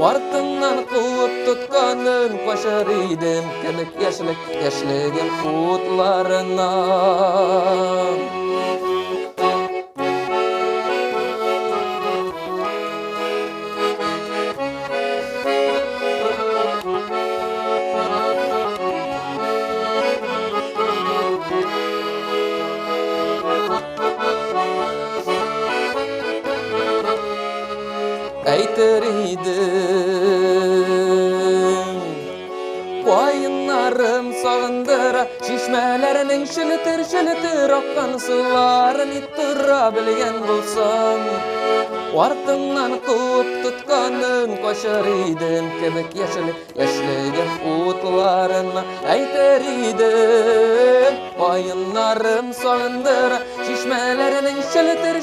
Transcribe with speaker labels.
Speaker 1: Artından kuvvet tutkanın koşar idim kemik yaşligen kutlarına. Aytar idim koyunlarım sağındıra şişmelerinin şilitir akkan suların ittura bilgen bulsam Artından kuvvet tutkanın koşar idim kemik yaşligen utlarına Aytar idim koyunlarım sağındıra şişmelerinin şilitir